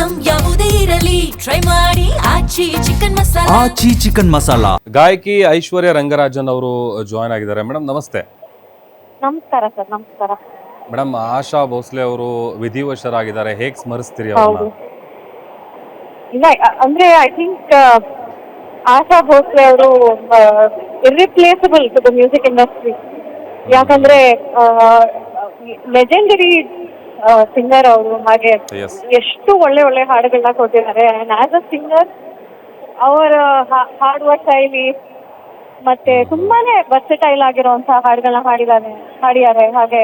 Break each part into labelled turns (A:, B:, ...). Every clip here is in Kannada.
A: ಐಟಂ ಯಾವುದೇ ಇರಲಿ ಟ್ರೈ ಮಾಡಿ ಆಚಿ ಚಿಕನ್ ಮಸಾಲಾ.
B: ಆಚಿ ಚಿಕನ್ ಮಸಾಲಾ.
C: ಗಾಯಕಿ ಐಶ್ವರ್ಯ ರಂಗರಾಜನ್ ಅವರು ಜಾಯ್ನ್ ಆಗಿದ್ದಾರೆ. ಮೇಡಮ್ ನಮಸ್ತೆ.
D: ನಮಸ್ಕಾರ ಸರ್. ನಮಸ್ಕಾರ.
C: ಮೇಡಮ್, ಆಶಾ ಭೋಸ್ಲೆ ಅವರು ವಿಧಿವಶರಾಗಿದ್ದಾರೆ, ಹೇಗೆ ಸ್ಮರಿಸ್ತೀರಿ
D: ಹೌದು.
C: ಅವ್ರನ್ನ?
D: ಇಲ್ಲ ಅಂದ್ರೆ ಐ ಥಿಂಕ್ ಆಶಾ ಭೋಸ್ಲೆ ಅವರು ಇರ್ರಿಪ್ಲೇಸಬಲ್ ಟು ದ ಮ್ಯೂಸಿಕ್ ಇಂಡಸ್ಟ್ರಿ. ಯಾಕಂದ್ರೆ ಲೆಜೆಂಡರಿ ಸಿಂಗರ್ ಅವರು. ಹಾಗೆ
C: Yes.
D: ಎಷ್ಟು ಒಳ್ಳೆ ಒಳ್ಳೆ ಹಾಡುಗಳನ್ನ ಕೊಟ್ಟಿದ್ದಾರೆ. ಆ್ಯಂಡ್ ಆಸ್ ಅ ಸಿಂಗರ್ ಅವರ ಹಾಡುವ ಶೈಲಿ ಮತ್ತೆ ತುಂಬಾನೇ ವರ್ಸಟೈಲ್ ಆಗಿರುವಂತಹ ಹಾಡುಗಳನ್ನ ಹಾಡಿದ್ದಾರೆ. ಹಾಗೆ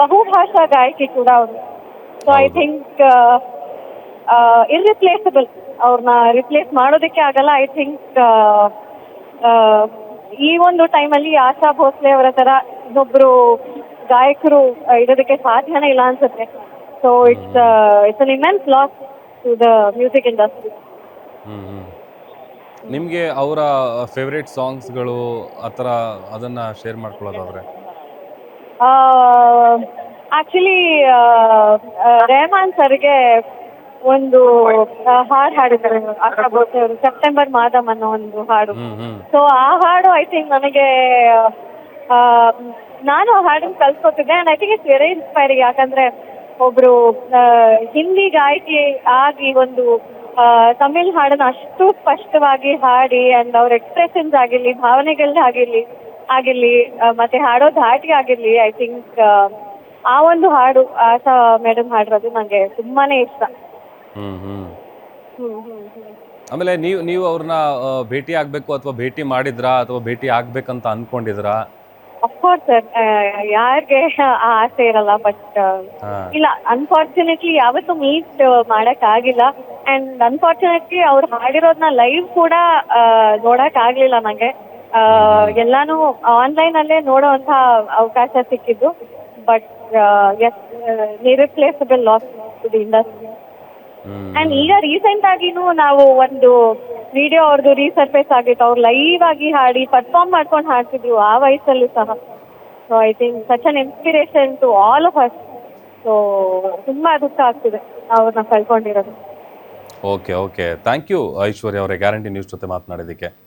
D: ಬಹುಭಾಷಾ ಗಾಯಕಿ ಕೂಡ ಅವರು. So I think irreplaceable. ಅವ್ರನ್ನ ರಿಪ್ಲೇಸ್ ಮಾಡೋದಕ್ಕೆ ಆಗಲ್ಲ. ಐ ಥಿಂಕ್ ಈ ಒಂದು ಟೈಮಲ್ಲಿ ಆಶಾ ಭೋಸ್ಲೆ ಅವರ ತರ ಇನ್ನೊಬ್ರು ಗಾಯಕರು ಇರೋದಕ್ಕೆ ಸಾಧ್ಯನೇ ಇಲ್ಲ ಅನ್ಸುತ್ತೆ. So it's an immense loss to the music industry.
C: ನಿಮಗೆ ಅವರ ಫೇವ್ರೇಟ್ ಸಾಂಗ್ಸ್ಗಳು ಆ ಥರ ಅದನ್ನ ಶೇರ್ ಮಾಡ್ಕೊಳ್ಳೋದಾದ್ರೆ?
D: ಆಕ್ಚುಲಿ ರೆಹಮಾನ್ ಸರ್ಗೆ ಒಂದು ಹಾಡು ಹಾಡಿದ್ದಾರೆ ಆಶಾ ಭೋಸ್ಲೆ ಅವರು, ಸೆಪ್ಟೆಂಬರ್ ಮಾದಮ್ ಅನ್ನೋ ಒಂದು ಹಾಡು. ಸೊ ಆ ಹಾಡು ಐ ಥಿಂಕ್ ನನಗೆ ನಾನು ಆ ಹಾಡನ್ನು ಕಲ್ಸ್ಕೊತಿದ್ದೆ. And I think it's very inspiring. ಯಾಕಂದ್ರೆ ಒಬ್ರು ಹಿಂದಿ ಗಾಯಕಿ ಆಗಿ ಒಂದು ತಮಿಳ್ ಹಾಡನ್ನ ಅಷ್ಟು ಸ್ಪಷ್ಟವಾಗಿ ಹಾಡಿ ಅಂಡ್ ಅವ್ರ ಎಕ್ಸ್ಪ್ರೆಷನ್ಸ್ ಆಗಿರ್ಲಿ, ಭಾವನೆಗಳಾಗಿರ್ಲಿ ಮತ್ತೆ ಹಾಡೋ ಧಾಟಿ ಆಗಿರ್ಲಿ, ಐ ಥಿಂಕ್ ಆ ಒಂದು ಹಾಡು ಆಶಾ ಮೇಡಮ್ ಹಾಡಿರೋದು ನಂಗೆ ತುಂಬಾನೇ ಇಷ್ಟ.
C: ಆಮೇಲೆ ನೀವು ಅವ್ರನ್ನ ಭೇಟಿ ಆಗ್ಬೇಕು ಅಥವಾ ಭೇಟಿ ಮಾಡಿದ್ರಾ ಅಥವಾ ಭೇಟಿ ಆಗ್ಬೇಕಂತ ಅನ್ಕೊಂಡಿದ್ರಾ?
D: ಅಫ್ಕೋರ್ಸ್ ಸರ್, ಯಾರಿಗೆ ಆ ಆಸೆ ಇರಲ್ಲ. ಬಟ್ ಇಲ್ಲ, ಅನ್ಫಾರ್ಚುನೇಟ್ಲಿ ಯಾವತ್ತೂ ಮೀಟ್ ಮಾಡಕ್ ಆಗಿಲ್ಲ. ಅಂಡ್ ಅನ್ಫಾರ್ಚುನೇಟ್ಲಿ ಅವ್ರು ಹಾಡಿರೋದನ್ನ ಲೈವ್ ಕೂಡ ನೋಡಕ್ ಆಗ್ಲಿಲ್ಲ ನಂಗೆ. ಎಲ್ಲಾನು ಆನ್ಲೈನ್ ಅಲ್ಲೇ ನೋಡೋಂತ ಅವಕಾಶ ಸಿಕ್ಕಿದ್ದು. But yes, irreplaceable loss to the industry. And ಈಗ ರೀಸೆಂಟ್ ಆಗಿನೂ ನಾವು ಒಂದು ವಿಡಿಯೋ ಅವ್ರದ್ದು ರೀಸರ್ಫೇಸ್ ಆಗಿತ್ತು. ಅವ್ರು ಲೈವ್ ಆಗಿ ಹಾಡಿ ಪರ್ಫಾರ್ಮ್ ಮಾಡ್ಕೊಂಡು ಹಾಡ್ತಿದ್ರು ಆ ವಯಸ್ಸಲ್ಲೂ ಸಹ. So I think such an inspiration to all of us. So ತುಂಬಾ ದುಃಖ ಆಗ್ತಿದೆ ಅವ್ರನ್ನ ಕಳ್ಕೊಂಡಿರೋದು.
C: ಓಕೆ, ಥ್ಯಾಂಕ್ ಯು ಐಶ್ವರ್ಯ ಅವರೇ, ಗ್ಯಾರಂಟಿ ನ್ಯೂಸ್ ಜೊತೆ ಮಾತನಾಡಿದ್ದಕ್ಕೆ.